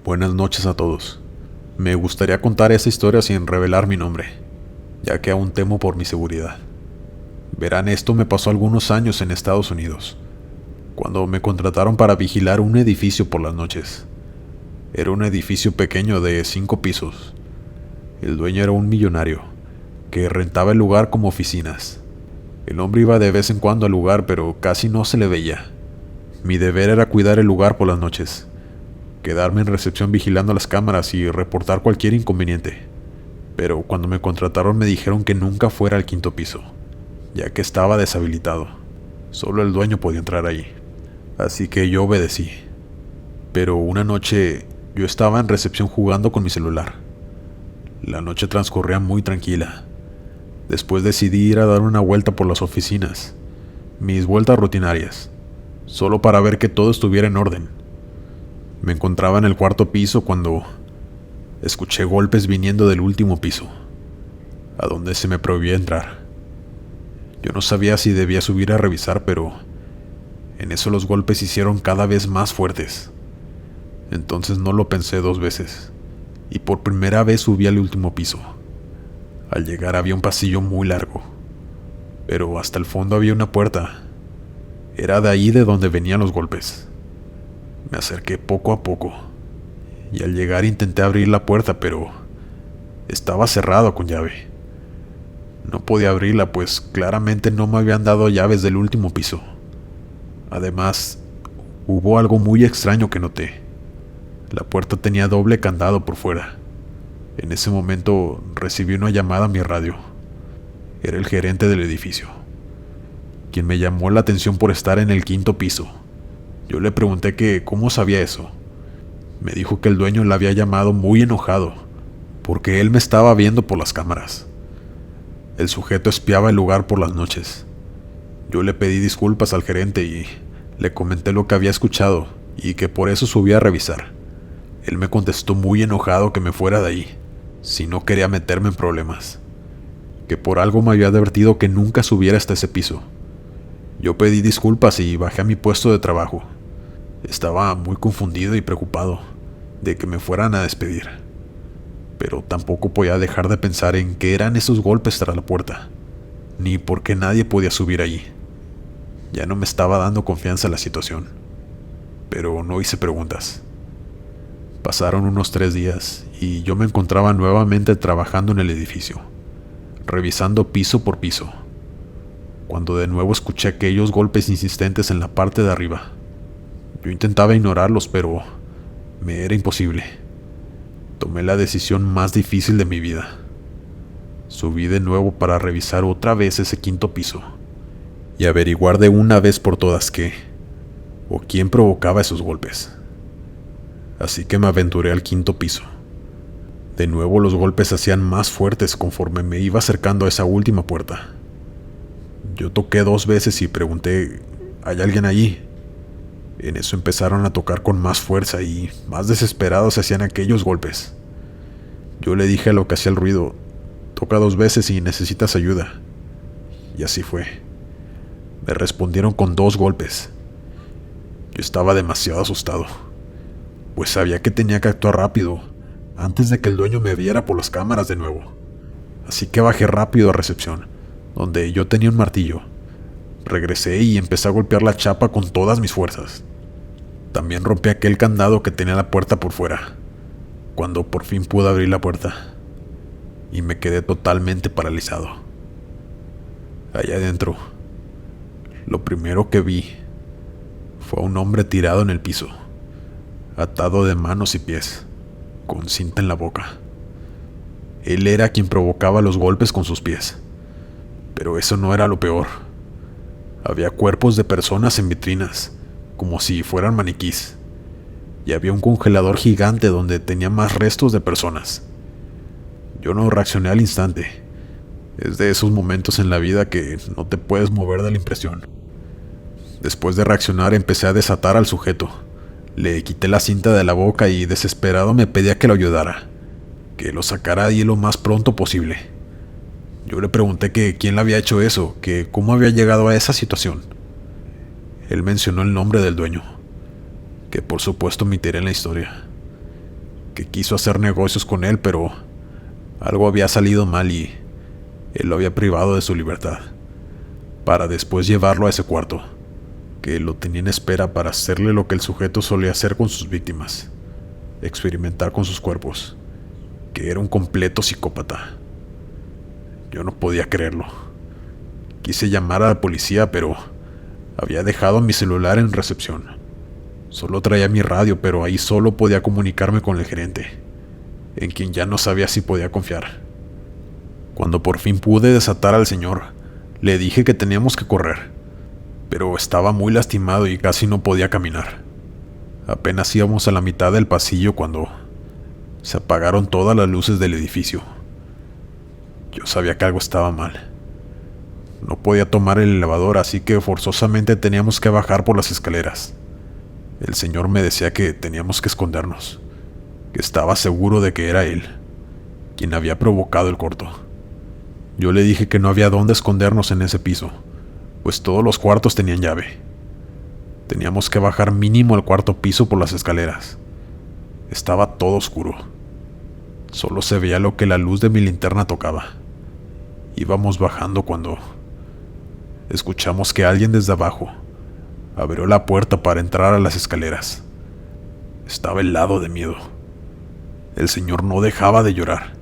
Buenas noches a todos. Me gustaría contar esta historia sin revelar mi nombre, ya que aún temo por mi seguridad. Verán, esto me pasó algunos años en Estados Unidos, cuando me contrataron para vigilar un edificio por las noches. Era un edificio pequeño de 5 pisos. El dueño era un millonario, que rentaba el lugar como oficinas. El hombre iba de vez en cuando al lugar, pero casi no se le veía. Mi deber era cuidar el lugar por las noches, quedarme en recepción vigilando las cámaras y reportar cualquier inconveniente. Pero cuando me contrataron me dijeron que nunca fuera al 5.º piso, ya que estaba deshabilitado. Solo el dueño podía entrar ahí. Así que yo obedecí. Pero una noche yo estaba en recepción jugando con mi celular. La noche transcurría muy tranquila. Después decidí ir a dar una vuelta por las oficinas, mis vueltas rutinarias, solo para ver que todo estuviera en orden. Me encontraba en el 4.º piso cuando escuché golpes viniendo del último piso, a donde se me prohibía entrar. Yo no sabía si debía subir a revisar, pero en eso los golpes se hicieron cada vez más fuertes. Entonces no lo pensé 2 veces, y por primera vez subí al último piso. Al llegar había un pasillo muy largo, pero hasta el fondo había una puerta. Era de ahí de donde venían los golpes. Me acerqué poco a poco, y al llegar intenté abrir la puerta, pero estaba cerrado con llave. No podía abrirla, pues claramente no me habían dado llaves del último piso. Además, hubo algo muy extraño que noté. La puerta tenía doble candado por fuera. En ese momento recibí una llamada a mi radio. Era el gerente del edificio, quien me llamó la atención por estar en el 5.º piso. Yo le pregunté que cómo sabía eso. Me dijo que el dueño la había llamado muy enojado, porque él me estaba viendo por las cámaras. El sujeto espiaba el lugar por las noches. Yo le pedí disculpas al gerente y le comenté lo que había escuchado y que por eso subí a revisar. Él me contestó muy enojado que me fuera de ahí, si no quería meterme en problemas, que por algo me había advertido que nunca subiera hasta ese piso. Yo pedí disculpas y bajé a mi puesto de trabajo. Estaba muy confundido y preocupado de que me fueran a despedir, pero tampoco podía dejar de pensar en qué eran esos golpes tras la puerta, ni por qué nadie podía subir allí. Ya no me estaba dando confianza la situación, pero no hice preguntas. Pasaron unos 3 días y yo me encontraba nuevamente trabajando en el edificio, revisando piso por piso, cuando de nuevo escuché aquellos golpes insistentes en la parte de arriba. Yo intentaba ignorarlos, pero me era imposible. Tomé la decisión más difícil de mi vida. Subí de nuevo para revisar otra vez ese 5.º piso y averiguar de una vez por todas qué o quién provocaba esos golpes. Así que me aventuré al 5.º piso. De nuevo los golpes se hacían más fuertes conforme me iba acercando a esa última puerta. Yo toqué 2 veces y pregunté, ¿hay alguien allí? En eso empezaron a tocar con más fuerza y más desesperados se hacían aquellos golpes. Yo le dije a lo que hacía el ruido, toca 2 veces si necesitas ayuda. Y así fue. Me respondieron con 2 golpes. Yo estaba demasiado asustado, pues sabía que tenía que actuar rápido, antes de que el dueño me viera por las cámaras de nuevo. Así que bajé rápido a recepción, donde yo tenía un martillo. Regresé y empecé a golpear la chapa con todas mis fuerzas. También rompí aquel candado que tenía la puerta por fuera, cuando por fin pude abrir la puerta, y me quedé totalmente paralizado. Allá adentro, lo primero que vi fue a un hombre tirado en el piso, atado de manos y pies, con cinta en la boca. Él era quien provocaba los golpes con sus pies, pero eso no era lo peor. Había cuerpos de personas en vitrinas, como si fueran maniquís, y había un congelador gigante donde tenía más restos de personas. Yo no reaccioné al instante. Es de esos momentos en la vida que no te puedes mover de la impresión. Después de reaccionar empecé a desatar al sujeto. Le quité la cinta de la boca y desesperado me pedía que lo ayudara, que lo sacara de ahí lo más pronto posible. Yo le pregunté que quién le había hecho eso, que cómo había llegado a esa situación. Él mencionó el nombre del dueño, que por supuesto omitiré en la historia. que quiso hacer negocios con él, pero algo había salido mal y él lo había privado de su libertad, para después llevarlo a ese cuarto, que lo tenía en espera para hacerle lo que el sujeto solía hacer con sus víctimas, experimentar con sus cuerpos, que era un completo psicópata. Yo no podía creerlo. Quise llamar a la policía, pero había dejado mi celular en recepción. Solo traía mi radio, pero ahí solo podía comunicarme con el gerente, en quien ya no sabía si podía confiar. Cuando por fin pude desatar al señor, le dije que teníamos que correr, pero estaba muy lastimado y casi no podía caminar. Apenas íbamos a la mitad del pasillo cuando se apagaron todas las luces del edificio. Yo sabía que algo estaba mal. No podía tomar el elevador, así que forzosamente teníamos que bajar por las escaleras. El señor me decía que teníamos que escondernos, que estaba seguro de que era él quien había provocado el corto. Yo le dije que no había dónde escondernos en ese piso, pues todos los cuartos tenían llave. Teníamos que bajar mínimo al cuarto piso por las escaleras. Estaba todo oscuro. Solo se veía lo que la luz de mi linterna tocaba. Íbamos bajando cuando escuchamos que alguien desde abajo abrió la puerta para entrar a las escaleras. Estaba helado de miedo. El señor no dejaba de llorar.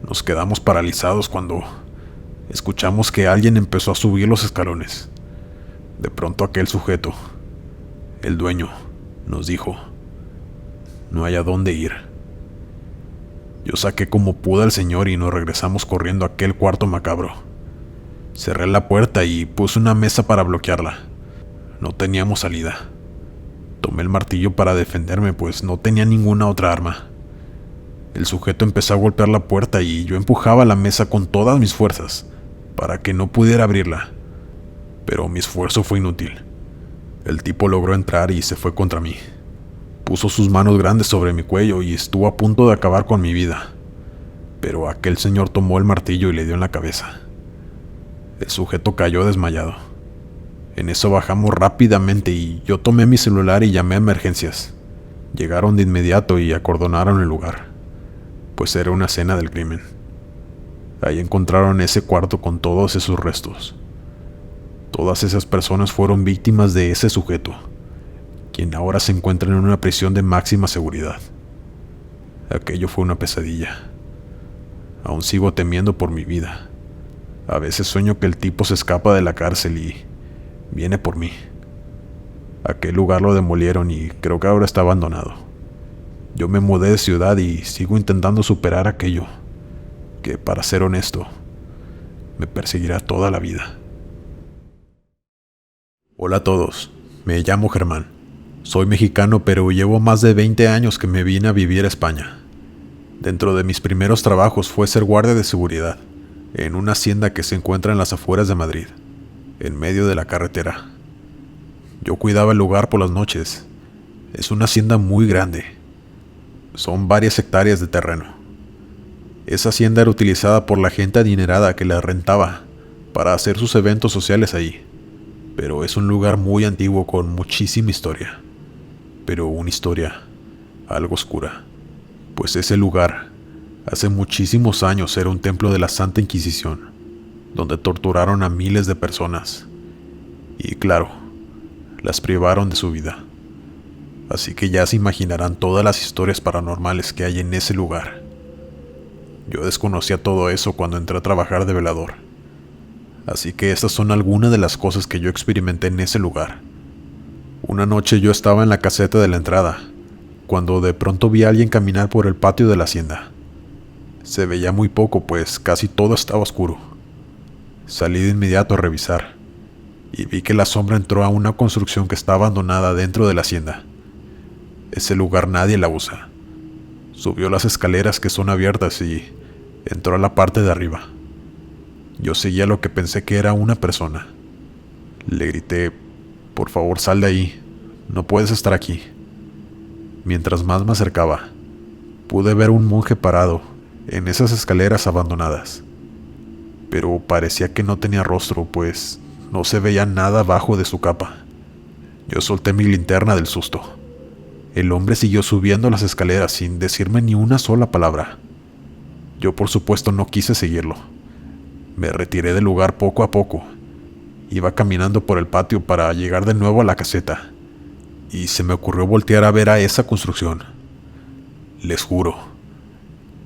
Nos quedamos paralizados cuando escuchamos que alguien empezó a subir los escalones. De pronto aquel sujeto, el dueño, nos dijo: "No hay a dónde ir". Yo saqué como pude al señor y nos regresamos corriendo a aquel cuarto macabro. Cerré la puerta y puse una mesa para bloquearla. No teníamos salida. Tomé el martillo para defenderme, pues no tenía ninguna otra arma. El sujeto empezó a golpear la puerta y yo empujaba la mesa con todas mis fuerzas para que no pudiera abrirla. Pero mi esfuerzo fue inútil. El tipo logró entrar y se fue contra mí. Puso sus manos grandes sobre mi cuello y estuvo a punto de acabar con mi vida. Pero aquel señor tomó el martillo y le dio en la cabeza. El sujeto cayó desmayado. En eso bajamos rápidamente y yo tomé mi celular y llamé a emergencias. Llegaron de inmediato y acordonaron el lugar, pues era una escena del crimen. Ahí encontraron ese cuarto con todos esos restos. Todas esas personas fueron víctimas de ese sujeto, quien ahora se encuentra en una prisión de máxima seguridad. Aquello fue una pesadilla. Aún sigo temiendo por mi vida. A veces sueño que el tipo se escapa de la cárcel y viene por mí. Aquel lugar lo demolieron y creo que ahora está abandonado. Yo me mudé de ciudad y sigo intentando superar aquello que, para ser honesto, me perseguirá toda la vida. Hola a todos, me llamo Germán. Soy mexicano, pero llevo más de 20 años que me vine a vivir a España. Dentro de mis primeros trabajos fue ser guardia de seguridad en una hacienda que se encuentra en las afueras de Madrid, en medio de la carretera. Yo cuidaba el lugar por las noches. Es una hacienda muy grande. Son varias hectáreas de terreno. Esa hacienda era utilizada por la gente adinerada que la rentaba para hacer sus eventos sociales ahí. Pero es un lugar muy antiguo con muchísima historia. Pero una historia algo oscura. Pues ese lugar, hace muchísimos años, era un templo de la Santa Inquisición, donde torturaron a miles de personas. Y claro, las privaron de su vida. Así que ya se imaginarán todas las historias paranormales que hay en ese lugar. Yo desconocía todo eso cuando entré a trabajar de velador. Así que estas son algunas de las cosas que yo experimenté en ese lugar. Una noche yo estaba en la caseta de la entrada, cuando de pronto vi a alguien caminar por el patio de la hacienda. Se veía muy poco, pues casi todo estaba oscuro. Salí de inmediato a revisar, y vi que la sombra entró a una construcción que está abandonada dentro de la hacienda. Ese lugar nadie la usa. Subió las escaleras que son abiertas y entró a la parte de arriba. Yo seguía lo que pensé que era una persona. Le grité: "Por favor, sal de ahí, no puedes estar aquí". Mientras más me acercaba, pude ver un monje parado en esas escaleras abandonadas. Pero parecía que no tenía rostro, pues no se veía nada abajo de su capa. Yo solté mi linterna del susto. El hombre siguió subiendo las escaleras sin decirme ni una sola palabra. Yo por supuesto no quise seguirlo. Me retiré del lugar poco a poco. Iba caminando por el patio para llegar de nuevo a la caseta, y se me ocurrió voltear a ver a esa construcción. Les juro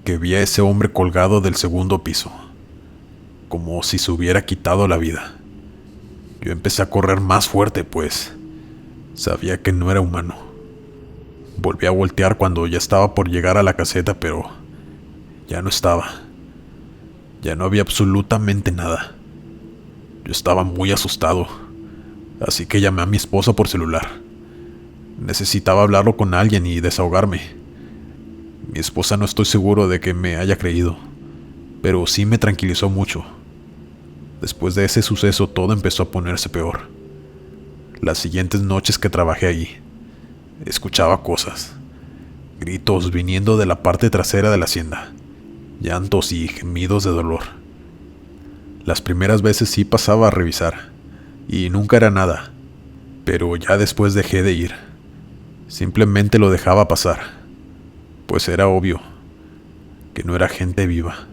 que vi a ese hombre colgado del segundo piso, como si se hubiera quitado la vida. Yo empecé a correr más fuerte, pues sabía que no era humano. Volví a voltear cuando ya estaba por llegar a la caseta, pero ya no estaba. Ya no había absolutamente nada. Yo estaba muy asustado, así que llamé a mi esposa por celular. Necesitaba hablarlo con alguien y desahogarme. Mi esposa no estoy seguro de que me haya creído, pero sí me tranquilizó mucho. Después de ese suceso todo empezó a ponerse peor. Las siguientes noches que trabajé allí, escuchaba cosas, gritos viniendo de la parte trasera de la hacienda, llantos y gemidos de dolor. Las primeras veces sí pasaba a revisar, y nunca era nada, pero ya después dejé de ir. Simplemente lo dejaba pasar, pues era obvio que no era gente viva.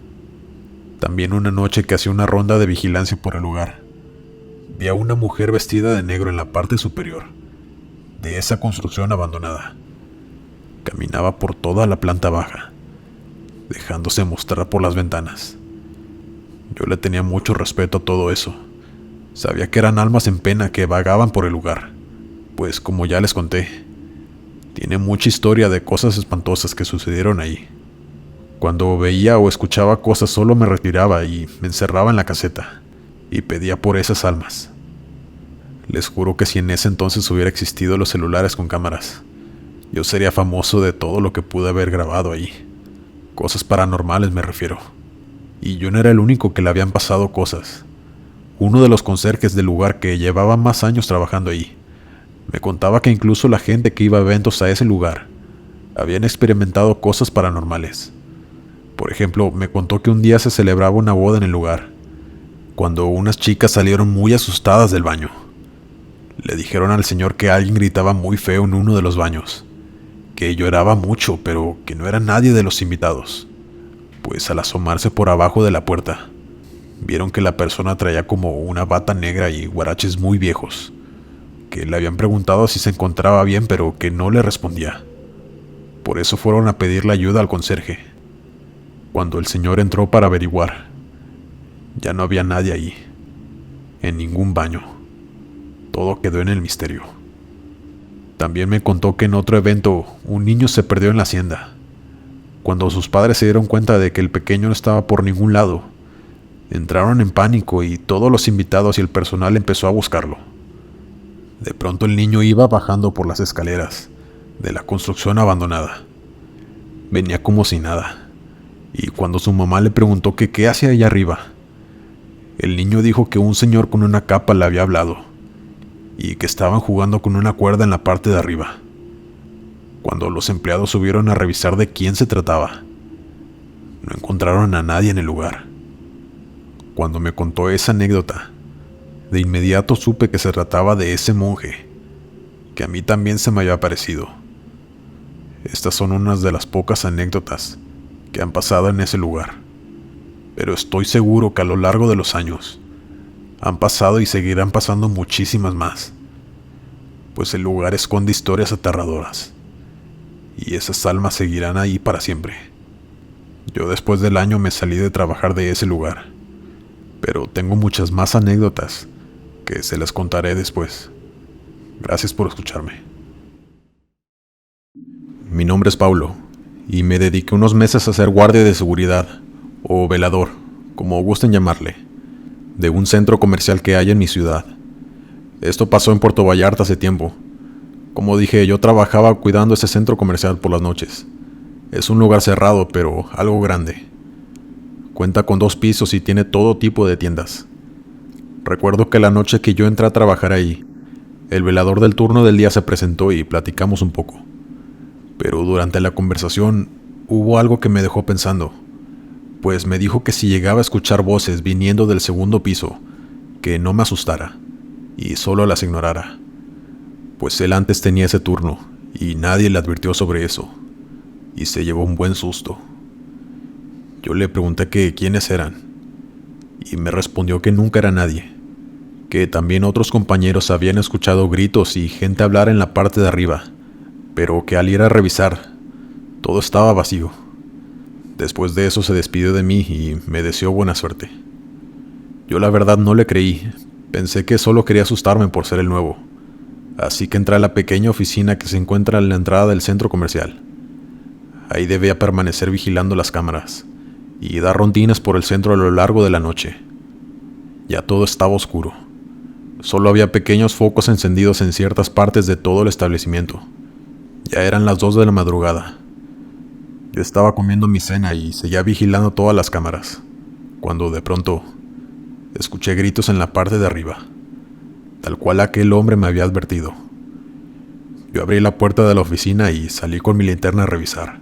También una noche que hacía una ronda de vigilancia por el lugar, vi a una mujer vestida de negro en la parte superior de esa construcción abandonada. Caminaba por toda la planta baja, dejándose mostrar por las ventanas. Yo le tenía mucho respeto a todo eso. Sabía que eran almas en pena que vagaban por el lugar, pues como ya les conté, tiene mucha historia de cosas espantosas que sucedieron ahí. Cuando veía o escuchaba cosas solo me retiraba y me encerraba en la caseta y pedía por esas almas. Les juro que si en ese entonces hubiera existido los celulares con cámaras, yo sería famoso de todo lo que pude haber grabado ahí. Cosas paranormales me refiero. Y yo no era el único que le habían pasado cosas. Uno de los conserjes del lugar, que llevaba más años trabajando ahí, me contaba que incluso la gente que iba a eventos a ese lugar habían experimentado cosas paranormales. Por ejemplo, me contó que un día se celebraba una boda en el lugar, cuando unas chicas salieron muy asustadas del baño. Le dijeron al señor que alguien gritaba muy feo en uno de los baños, que lloraba mucho, pero que no era nadie de los invitados, pues al asomarse por abajo de la puerta, vieron que la persona traía como una bata negra y huaraches muy viejos, que le habían preguntado si se encontraba bien, pero que no le respondía. Por eso fueron a pedirle ayuda al conserje. Cuando el señor entró para averiguar, ya no había nadie ahí, en ningún baño. Todo quedó en el misterio. También me contó que en otro evento un niño se perdió en la hacienda. Cuando sus padres se dieron cuenta de que el pequeño no estaba por ningún lado, entraron en pánico y todos los invitados y el personal empezó a buscarlo. De pronto el niño iba bajando por las escaleras de la construcción abandonada. Venía como si nada, y cuando su mamá le preguntó que qué hacía allá arriba, el niño dijo que un señor con una capa le había hablado y que estaban jugando con una cuerda en la parte de arriba. Cuando los empleados subieron a revisar de quién se trataba, no encontraron a nadie en el lugar. Cuando me contó esa anécdota, de inmediato supe que se trataba de ese monje, que a mí también se me había parecido. Estas son unas de las pocas anécdotas que han pasado en ese lugar, pero estoy seguro que a lo largo de los años han pasado y seguirán pasando muchísimas más, pues el lugar esconde historias aterradoras, y esas almas seguirán ahí para siempre. Yo después del año me salí de trabajar de ese lugar, pero tengo muchas más anécdotas que se las contaré después. Gracias por escucharme. Mi nombre es Paulo, y me dediqué unos meses a ser guardia de seguridad, o velador, como gusten llamarle, de un centro comercial que hay en mi ciudad. Esto pasó en Puerto Vallarta hace tiempo. Como dije, yo trabajaba cuidando ese centro comercial por las noches. Es un lugar cerrado, pero algo grande. Cuenta con 2 pisos y tiene todo tipo de tiendas. Recuerdo que la noche que yo entré a trabajar ahí, el velador del turno del día se presentó y platicamos un poco. Pero durante la conversación hubo algo que me dejó pensando, pues me dijo que si llegaba a escuchar voces viniendo del segundo piso, que no me asustara y solo las ignorara, pues él antes tenía ese turno y nadie le advirtió sobre eso, y se llevó un buen susto. Yo le pregunté que quiénes eran, y me respondió que nunca era nadie, que también otros compañeros habían escuchado gritos y gente hablar en la parte de arriba, pero que al ir a revisar, todo estaba vacío. Después de eso se despidió de mí y me deseó buena suerte. Yo la verdad no le creí, pensé que solo quería asustarme por ser el nuevo, así que entré a la pequeña oficina que se encuentra en la entrada del centro comercial. Ahí debía permanecer vigilando las cámaras y dar rondines por el centro a lo largo de la noche. Ya todo estaba oscuro. Solo había pequeños focos encendidos en ciertas partes de todo el establecimiento. Ya eran las 2 de la madrugada. Yo estaba comiendo mi cena y seguía vigilando todas las cámaras, cuando de pronto escuché gritos en la parte de arriba, tal cual aquel hombre me había advertido. Yo abrí la puerta de la oficina y salí con mi linterna a revisar.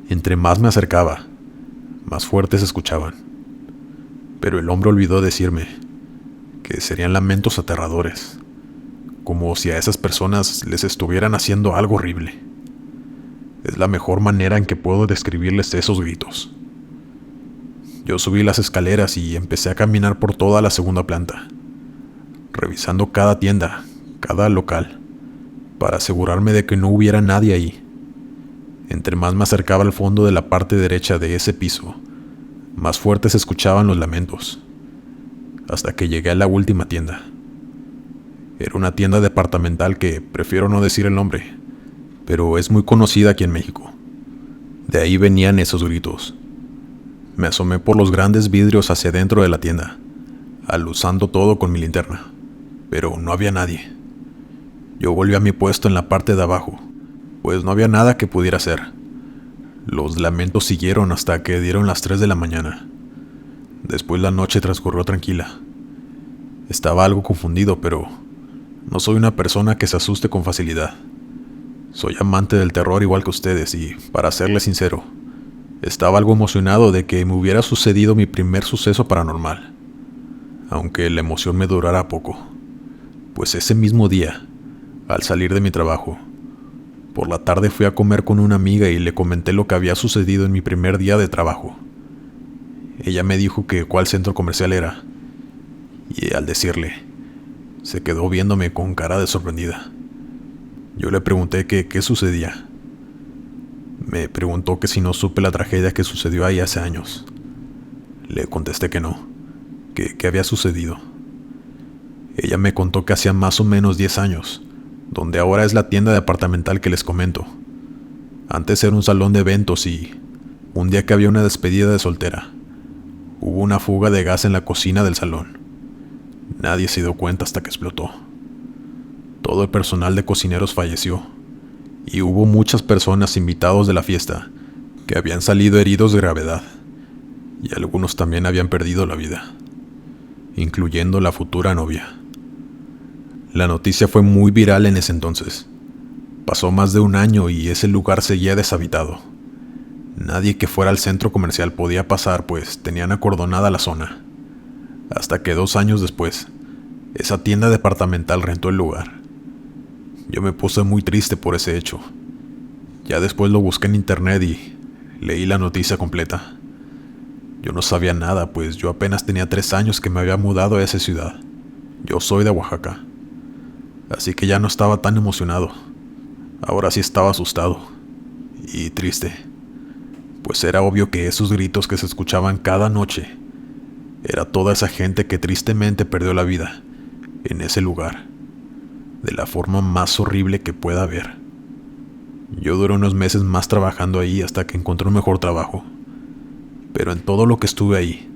Entre más me acercaba, más fuertes se escuchaban. Pero el hombre olvidó decirme que serían lamentos aterradores, como si a esas personas les estuvieran haciendo algo horrible. Es la mejor manera en que puedo describirles esos gritos. Yo subí las escaleras y empecé a caminar por toda la segunda planta, revisando cada tienda, cada local, para asegurarme de que no hubiera nadie ahí. Entre más me acercaba al fondo de la parte derecha de ese piso, más fuertes se escuchaban los lamentos, hasta que llegué a la última tienda. Era una tienda departamental que prefiero no decir el nombre, pero es muy conocida aquí en México. De ahí venían esos gritos. Me asomé por los grandes vidrios hacia dentro de la tienda, aluzando todo con mi linterna, pero no había nadie. Yo volví a mi puesto en la parte de abajo, pues no había nada que pudiera hacer. Los lamentos siguieron hasta que dieron las 3 de la mañana. Después la noche transcurrió tranquila. Estaba algo confundido, pero no soy una persona que se asuste con facilidad. Soy amante del terror igual que ustedes y, para serles sincero, estaba algo emocionado de que me hubiera sucedido mi primer suceso paranormal, aunque la emoción me durara poco, pues ese mismo día, al salir de mi trabajo, por la tarde fui a comer con una amiga y le comenté lo que había sucedido en mi primer día de trabajo. Ella me dijo que cuál centro comercial era, y al decirle, se quedó viéndome con cara de sorprendida. Yo le pregunté que qué sucedía. Me preguntó que si no supe la tragedia que sucedió ahí hace años. Le contesté que no, que había sucedido. Ella me contó que hacía más o menos 10 años, donde ahora es la tienda departamental que les comento. Antes era un salón de eventos y, un día que había una despedida de soltera, hubo una fuga de gas en la cocina del salón. Nadie se dio cuenta hasta que explotó. Todo el personal de cocineros falleció, y hubo muchas personas invitados de la fiesta que habían salido heridos de gravedad, y algunos también habían perdido la vida, incluyendo la futura novia. La noticia fue muy viral en ese entonces. Pasó más de un año y ese lugar seguía deshabitado. Nadie que fuera al centro comercial podía pasar, pues tenían acordonada la zona. Hasta que 2 años después, esa tienda departamental rentó el lugar. Yo me puse muy triste por ese hecho. Ya después lo busqué en internet y leí la noticia completa. Yo no sabía nada, pues yo apenas tenía 3 años que me había mudado a esa ciudad. Yo soy de Oaxaca. Así que ya no estaba tan emocionado. Ahora sí estaba asustado y triste, pues era obvio que esos gritos que se escuchaban cada noche era toda esa gente que tristemente perdió la vida en ese lugar, de la forma más horrible que pueda haber. Yo duré unos meses más trabajando ahí hasta que encontré un mejor trabajo, pero en todo lo que estuve ahí,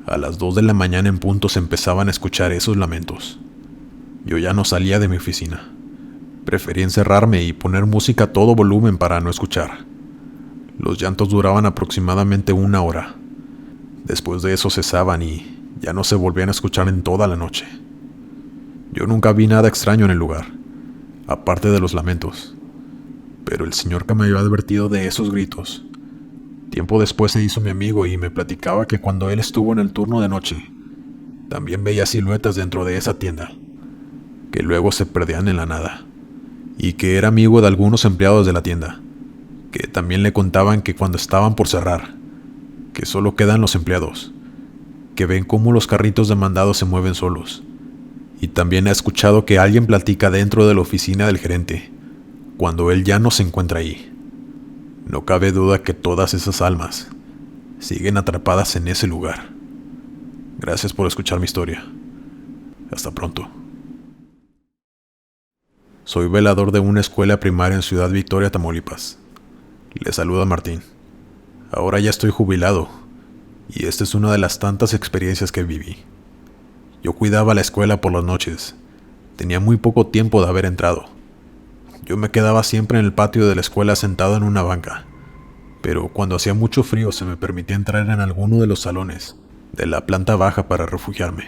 a las 2 de la mañana en punto se empezaban a escuchar esos lamentos. Yo ya no salía de mi oficina. Preferí encerrarme y poner música a todo volumen para no escuchar. Los llantos duraban aproximadamente 1 hora. Después de eso cesaban y ya no se volvían a escuchar en toda la noche. Yo nunca vi nada extraño en el lugar, aparte de los lamentos. Pero el señor que me había advertido de esos gritos, tiempo después se hizo mi amigo y me platicaba que cuando él estuvo en el turno de noche, también veía siluetas dentro de esa tienda, que luego se perdían en la nada, y que era amigo de algunos empleados de la tienda, que también le contaban que cuando estaban por cerrar, que solo quedan los empleados, que ven cómo los carritos de mandado se mueven solos, y también ha escuchado que alguien platica dentro de la oficina del gerente, cuando él ya no se encuentra ahí. No cabe duda que todas esas almas siguen atrapadas en ese lugar. Gracias por escuchar mi historia. Hasta pronto. Soy velador de una escuela primaria en Ciudad Victoria, Tamaulipas. Le saluda Martín. Ahora ya estoy jubilado, y esta es una de las tantas experiencias que viví. Yo cuidaba la escuela por las noches. Tenía muy poco tiempo de haber entrado. Yo me quedaba siempre en el patio de la escuela sentado en una banca, pero cuando hacía mucho frío se me permitía entrar en alguno de los salones de la planta baja para refugiarme.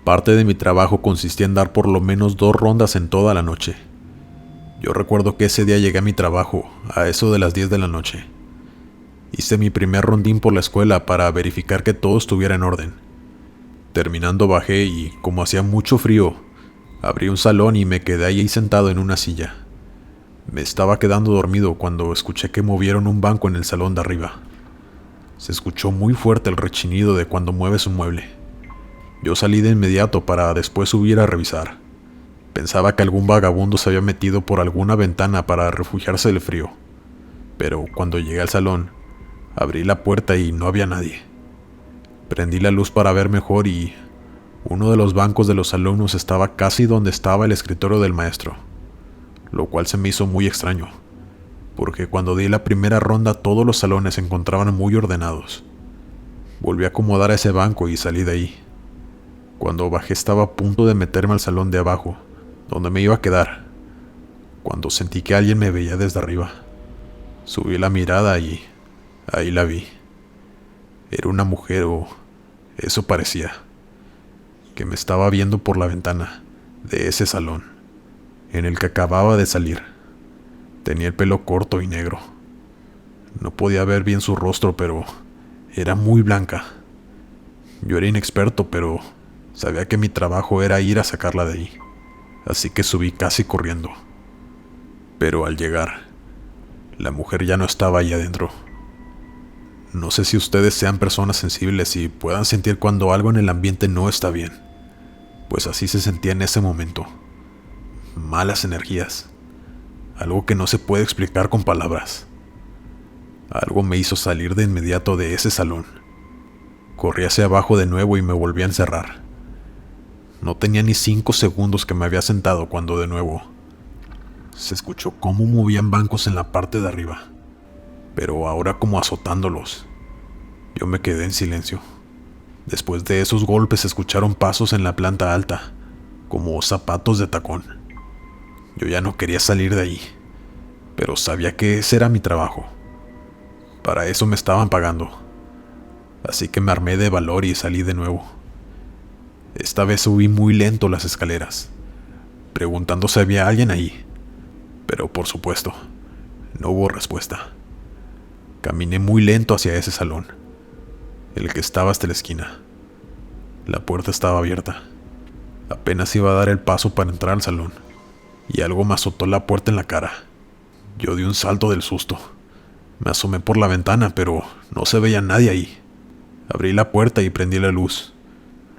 Parte de mi trabajo consistía en dar por lo menos 2 rondas en toda la noche. Yo recuerdo que ese día llegué a mi trabajo a eso de las 10 de la noche. Hice mi primer rondín por la escuela para verificar que todo estuviera en orden. Terminando bajé y, como hacía mucho frío, abrí un salón y me quedé ahí sentado en una silla. Me estaba quedando dormido cuando escuché que movieron un banco en el salón de arriba. Se escuchó muy fuerte el rechinido de cuando mueves un mueble. Yo salí de inmediato para después subir a revisar. Pensaba que algún vagabundo se había metido por alguna ventana para refugiarse del frío. Pero cuando llegué al salón, abrí la puerta y no había nadie. Prendí la luz para ver mejor y uno de los bancos de los alumnos estaba casi donde estaba el escritorio del maestro, lo cual se me hizo muy extraño, porque cuando di la primera ronda todos los salones se encontraban muy ordenados. Volví a acomodar ese banco y salí de ahí. Cuando bajé estaba a punto de meterme al salón de abajo, donde me iba a quedar, cuando sentí que alguien me veía desde arriba. Subí la mirada y ahí la vi. Era una mujer, o eso parecía, que me estaba viendo por la ventana de ese salón en el que acababa de salir. Tenía el pelo corto y negro. No podía ver bien su rostro, pero era muy blanca. Yo era inexperto, pero sabía que mi trabajo era ir a sacarla de ahí, así que subí casi corriendo. Pero al llegar, la mujer ya no estaba ahí adentro. No sé si ustedes sean personas sensibles y puedan sentir cuando algo en el ambiente no está bien, pues así se sentía en ese momento. Malas energías, algo que no se puede explicar con palabras. Algo me hizo salir de inmediato de ese salón. Corrí hacia abajo de nuevo y me volví a encerrar. No tenía ni 5 segundos que me había sentado cuando de nuevo se escuchó cómo movían bancos en la parte de arriba, pero ahora como azotándolos. Yo me quedé en silencio. Después de esos golpes se escucharon pasos en la planta alta, como zapatos de tacón. Yo ya no quería salir de ahí, pero sabía que ese era mi trabajo. Para eso me estaban pagando. Así que me armé de valor y salí de nuevo. Esta vez subí muy lento las escaleras, preguntando si había alguien ahí, pero por supuesto, no hubo respuesta. Caminé muy lento hacia ese salón, el que estaba hasta la esquina. La puerta estaba abierta. Apenas iba a dar el paso para entrar al salón, y algo me azotó la puerta en la cara. Yo di un salto del susto. Me asomé por la ventana, pero no se veía nadie ahí. Abrí la puerta y prendí la luz.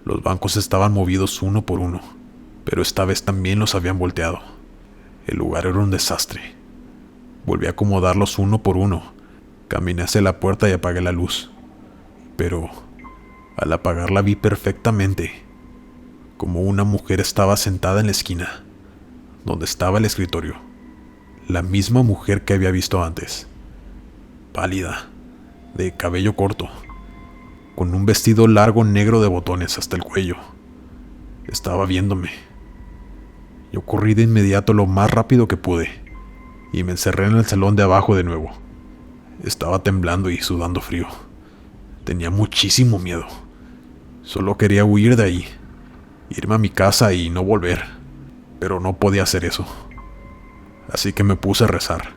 Los bancos estaban movidos uno por uno, pero esta vez también los habían volteado. El lugar era un desastre. Volví a acomodarlos uno por uno. Caminé hacia la puerta y apagué la luz. Pero al apagarla vi perfectamente como una mujer estaba sentada en la esquina, donde estaba el escritorio. La misma mujer que había visto antes. Pálida, de cabello corto, con un vestido largo negro de botones hasta el cuello. Estaba viéndome. Yo corrí de inmediato lo más rápido que pude y me encerré en el salón de abajo de nuevo. Estaba temblando y sudando frío. Tenía muchísimo miedo. Solo quería huir de ahí, irme a mi casa y no volver, pero no podía hacer eso. Así que me puse a rezar.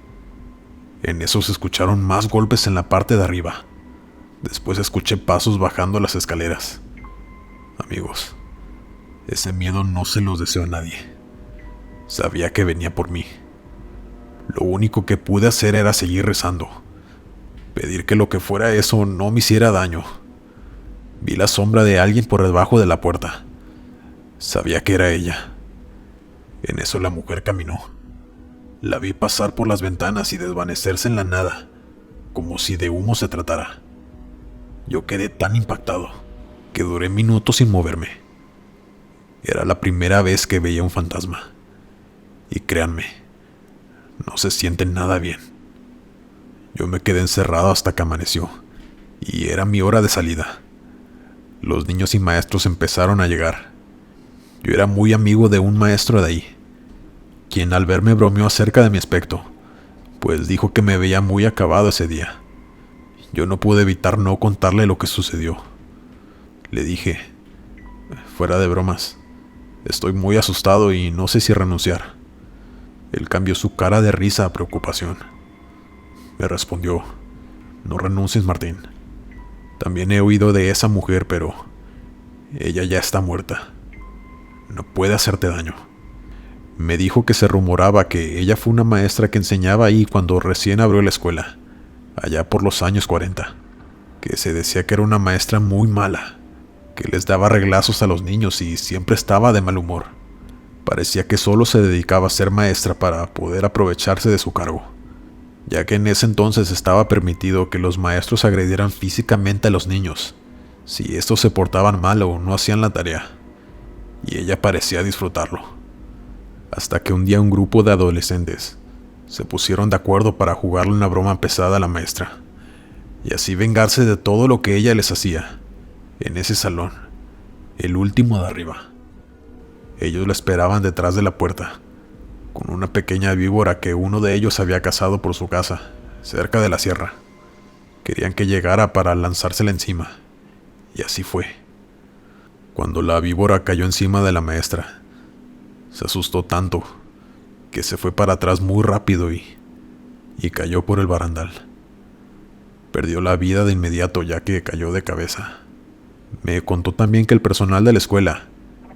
En eso se escucharon más golpes en la parte de arriba. Después escuché pasos bajando las escaleras. Amigos, ese miedo no se los deseo a nadie. Sabía que venía por mí. Lo único que pude hacer era seguir rezando, pedir que lo que fuera eso no me hiciera daño. Vi la sombra de alguien por debajo de la puerta. Sabía que era ella. En eso la mujer caminó. La vi pasar por las ventanas y desvanecerse en la nada, como si de humo se tratara. Yo quedé tan impactado que duré minutos sin moverme. Era la primera vez que veía un fantasma. Y créanme, no se siente nada bien. Yo me quedé encerrado hasta que amaneció, y era mi hora de salida. Los niños y maestros empezaron a llegar. Yo era muy amigo de un maestro de ahí, quien al verme bromeó acerca de mi aspecto, pues dijo que me veía muy acabado ese día. Yo no pude evitar no contarle lo que sucedió. Le dije, fuera de bromas, estoy muy asustado y no sé si renunciar. Él cambió su cara de risa a preocupación. Me respondió, no renuncies, Martín. También he oído de esa mujer, pero ella ya está muerta. No puede hacerte daño. Me dijo que se rumoraba que ella fue una maestra que enseñaba ahí cuando recién abrió la escuela, allá por los años 40, que se decía que era una maestra muy mala, que les daba reglazos a los niños y siempre estaba de mal humor. Parecía que solo se dedicaba a ser maestra para poder aprovecharse de su cargo, ya que en ese entonces estaba permitido que los maestros agredieran físicamente a los niños, si estos se portaban mal o no hacían la tarea, y ella parecía disfrutarlo. Hasta que un día un grupo de adolescentes se pusieron de acuerdo para jugarle una broma pesada a la maestra, y así vengarse de todo lo que ella les hacía, en ese salón, el último de arriba. Ellos la esperaban detrás de la puerta, con una pequeña víbora que uno de ellos había cazado por su casa, cerca de la sierra. Querían que llegara para lanzársela encima, y así fue. Cuando la víbora cayó encima de la maestra, se asustó tanto que se fue para atrás muy rápido y cayó por el barandal. Perdió la vida de inmediato ya que cayó de cabeza. Me contó también que el personal de la escuela,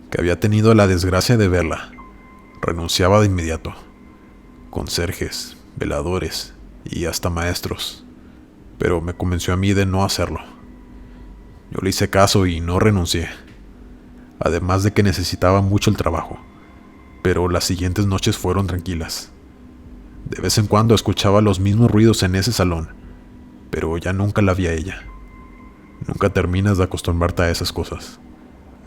que había tenido la desgracia de verla, renunciaba de inmediato. Conserjes, veladores y hasta maestros. Pero me convenció a mí de no hacerlo. Yo le hice caso y no renuncié. Además de que necesitaba mucho el trabajo. Pero las siguientes noches fueron tranquilas. De vez en cuando escuchaba los mismos ruidos en ese salón, pero ya nunca la vi a ella. Nunca terminas de acostumbrarte a esas cosas.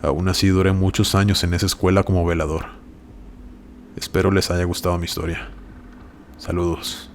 Aún así duré muchos años en esa escuela como velador. Espero les haya gustado mi historia. Saludos.